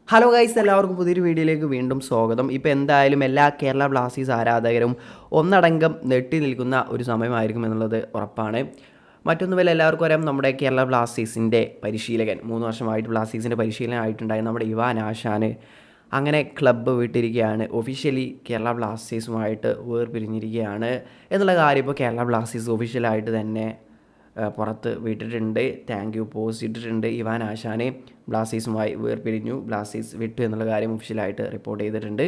Hello guys, എല്ലാവർക്കും പുതിയൊരു വീഡിയോയിലേക്ക് വീണ്ടും സ്വാഗതം. ഇപ്പോൾ എന്തായാലും എല്ലാ കേരള ബ്ലാസ്റ്റേഴ്സ് ആരാധകരും ഒന്നടങ്കം നെട്ടി നിൽക്കുന്ന ഒരു സമയമായിരിക്കും എന്നുള്ളത് ഉറപ്പാണ്. മറ്റൊന്നുമല്ല, എല്ലാവർക്കും അറിയാം, നമ്മുടെ കേരള ബ്ലാസ്റ്റേഴ്സിൻ്റെ പരിശീലകൻ 3 വർഷമായിട്ട് ബ്ലാസ്റ്റേഴ്സിൻ്റെ പരിശീലനമായിട്ടുണ്ടായ നമ്മുടെ ഇവാൻ ആശാന് അങ്ങനെ ക്ലബ്ബ് വിട്ടിരിക്കുകയാണ്. ഒഫീഷ്യലി കേരള ബ്ലാസ്റ്റേഴ്സുമായിട്ട് വേർപിരിഞ്ഞിരിക്കുകയാണ് എന്നുള്ള കാര്യം ഇപ്പോൾ കേരള ബ്ലാസ്റ്റേഴ്സ് ഒഫീഷ്യലായിട്ട് തന്നെ പുറത്ത് വിട്ടിട്ടുണ്ട്. താങ്ക് യു പോസ്റ്റ് ഇട്ടിട്ടുണ്ട്. ഇവാൻ ആശാനെ ബ്ലാസ്റ്റേഴ്സുമായി വേർപിരിഞ്ഞു, ബ്ലാസ്റ്റേഴ്സ് വിട്ടു എന്നുള്ള കാര്യം ഒഫീഷ്യലായിട്ട് റിപ്പോർട്ട് ചെയ്തിട്ടുണ്ട്.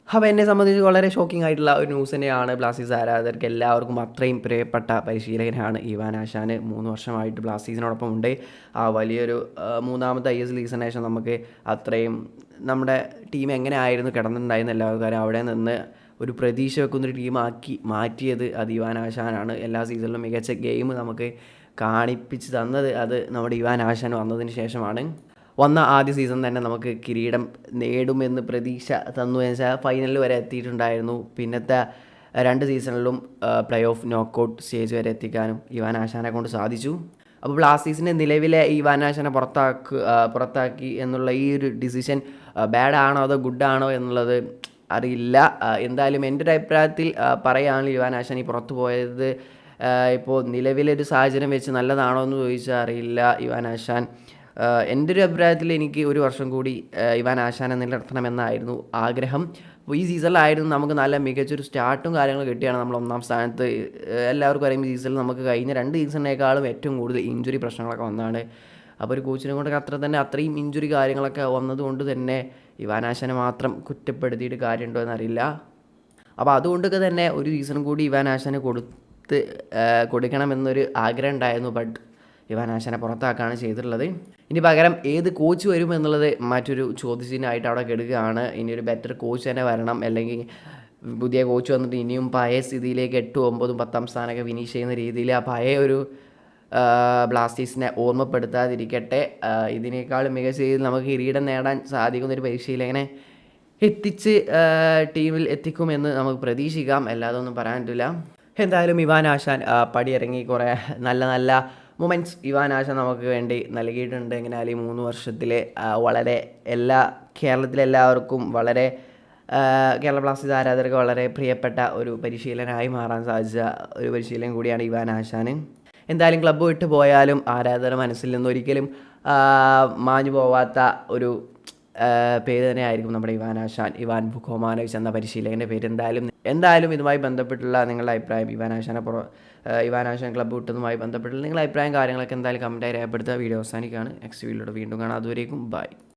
അപ്പോൾ എന്നെ സംബന്ധിച്ച് വളരെ ഷോക്കിംഗ് ആയിട്ടുള്ള ഒരു ന്യൂസ് തന്നെയാണ്. ബ്ലാസ്റ്റേഴ്സ് ആരാധകർക്ക് എല്ലാവർക്കും അത്രയും പ്രിയപ്പെട്ട പരിശീലകനാണ് ഇവാൻ ആശാന്. 3 വർഷമായിട്ട് ബ്ലാസ്റ്റേഴ്സിനോടൊപ്പം ഉണ്ട്. ആ വലിയൊരു മൂന്നാമത്തെ ISL സീസണിന് ശേഷം നമുക്ക് അത്രയും നമ്മുടെ ടീം എങ്ങനെ ആയിരുന്നു കിടന്നിട്ടുണ്ടായിരുന്ന എല്ലാവർക്കും അവിടെ നിന്ന് ഒരു പ്രതീക്ഷ വെക്കുന്നൊരു ടീമാക്കി മാറ്റിയത് അത് ഇവാൻ ആശാനാണ്. എല്ലാ സീസണിലും മികച്ച ഗെയിം നമുക്ക് കാണിപ്പിച്ച് തന്നത് അത് നമ്മുടെ ഇവാൻ ആശാൻ വന്നതിന് ശേഷമാണ്. വന്ന ആദ്യ സീസൺ തന്നെ നമുക്ക് കിരീടം നേടുമെന്ന് പ്രതീക്ഷ തന്നു വെച്ചാൽ ഫൈനലിൽ വരെ എത്തിയിട്ടുണ്ടായിരുന്നു. പിന്നത്തെ 2 സീസണിലും പ്ലേ ഓഫ് നോക്കൗട്ട് സ്റ്റേജ് വരെ എത്തിക്കാനും ഇവാൻ ആശാനെ കൊണ്ട് സാധിച്ചു. അപ്പോൾ ബ്ലാസ്റ്റേഴ്സിൻ്റെ നിലവിലെ ഇവാൻ ആശാനെ പുറത്താക്കി എന്നുള്ള ഈ ഒരു ഡിസിഷൻ ബാഡ് ആണോ അതോ ഗുഡ് ആണോ എന്നുള്ളത് അറിയില്ല. എന്തായാലും എൻ്റെ ഒരു അഭിപ്രായത്തിൽ പറയുകയാണെങ്കിൽ ഇവാൻ ആശാൻ ഈ പുറത്തു പോയത് ഇപ്പോൾ നിലവിലൊരു സാഹചര്യം വെച്ച് നല്ലതാണോ എന്ന് ചോദിച്ചാൽ അറിയില്ല. ഇവാൻ ആശാൻ എൻ്റെ ഒരു അഭിപ്രായത്തിൽ എനിക്ക് 1 വർഷം കൂടി ഇവാൻ ആശാനെ നിലനിർത്തണമെന്നായിരുന്നു ആഗ്രഹം. അപ്പോൾ ഈ സീസണിലായിരുന്നു നമുക്ക് നല്ല മികച്ചൊരു സ്റ്റാർട്ടും കാര്യങ്ങളും കിട്ടിയാണ് നമ്മൾ 1-ാം സ്ഥാനത്ത്. എല്ലാവർക്കും അറിയാം, ഈ സീസണിൽ നമുക്ക് കഴിഞ്ഞ 2 സീസണിനേക്കാളും ഏറ്റവും കൂടുതൽ ഇഞ്ചുറി പ്രശ്നങ്ങളൊക്കെ വന്നതാണ്. അപ്പോൾ ഒരു കോച്ചിനെ കൊണ്ട് അത്രയും ഇഞ്ചുറി കാര്യങ്ങളൊക്കെ വന്നതുകൊണ്ട് തന്നെ ഇവാൻ ആശാനെ മാത്രം കുറ്റപ്പെടുത്തിയിട്ട് കാര്യമുണ്ടോ എന്നറിയില്ല. അപ്പോൾ അതുകൊണ്ടൊക്കെ തന്നെ ഒരു സീസൺ കൂടി ഇവാൻ ആശാനെ കൊടുക്കണമെന്നൊരു ആഗ്രഹം ഉണ്ടായിരുന്നു. ബട്ട് ഇവാൻ ആശാനെ പുറത്താക്കാണ് ചെയ്തിട്ടുള്ളത്. ഇനി പകരം ഏത് കോച്ച് വരും എന്നുള്ളത് മറ്റൊരു ചോദ്യചിഹ്നമായിട്ട് അവിടെ കെടുകയാണ്. ഇനി ഒരു ബെറ്റർ കോച്ച് തന്നെ വരണം, അല്ലെങ്കിൽ പുതിയ കോച്ച് വന്നിട്ട് ഇനിയും പഴയ സ്ഥിതിയിലേക്ക് 8, 9, 10-ാം സ്ഥാനമൊക്കെ ഫിനിഷ് ചെയ്യുന്ന രീതിയിൽ ആ പഴയ ഒരു ബ്ലാസ്റ്റേഴ്സിനെ ഓർമ്മപ്പെടുത്താതിരിക്കട്ടെ. ഇതിനേക്കാളും മികച്ച രീതിയിൽ നമുക്ക് കിരീടം നേടാൻ സാധിക്കുന്നൊരു പരിശീലകനെ എത്തിച്ച് ടീമിൽ എത്തിക്കുമെന്ന് നമുക്ക് പ്രതീക്ഷിക്കാം. അല്ലാതെ ഒന്നും പറയാൻ പറ്റില്ല. എന്തായാലും ഇവാൻ ആശാൻ പടിയിറങ്ങി കുറേ നല്ല നല്ല മൊമെൻറ്റ്സ് ഇവാൻ ആശാൻ നമുക്ക് വേണ്ടി നൽകിയിട്ടുണ്ട്. എങ്ങനെയാലും 3 വർഷത്തിൽ വളരെ കേരളത്തിലെ എല്ലാവർക്കും വളരെ കേരള ബ്ലാസ്റ്റേഴ്സ് ആരാധകർക്ക് വളരെ പ്രിയപ്പെട്ട ഒരു പരിശീലകനായി മാറാൻ സാധിച്ച ഒരു പരിശീലകൻ കൂടിയാണ് ഇവാൻ ആശാൻ. എന്തായാലും ക്ലബ്ബ് വിട്ട് പോയാലും ആരാധകരുടെ മനസ്സിൽ നിന്ന് ഒരിക്കലും മാഞ്ഞു പോവാത്ത ഒരു പേര് തന്നെയായിരിക്കും നമ്മുടെ ഇവാൻ ആശാൻ. ഇവാൻ ബുക്കോമാനോവിച്ച് എന്ന പരിശീലകൻ്റെ പേര്. എന്തായാലും ഇതുമായി ബന്ധപ്പെട്ടുള്ള നിങ്ങളുടെ അഭിപ്രായം, ഇവാൻ ആശാൻ ക്ലബ്ബ് വിട്ടതുമായി ബന്ധപ്പെട്ടുള്ള നിങ്ങളുടെ അഭിപ്രായം കാര്യങ്ങളൊക്കെ എന്തായാലും കമൻറ്റായി രേഖപ്പെടുത്തുക. വീഡിയോ അവസാനിക്കുകയാണ്. നെക്സ്റ്റ് വീഡിയോയുടെ വീണ്ടും കാണാം. അതുവരേക്കും ബൈ.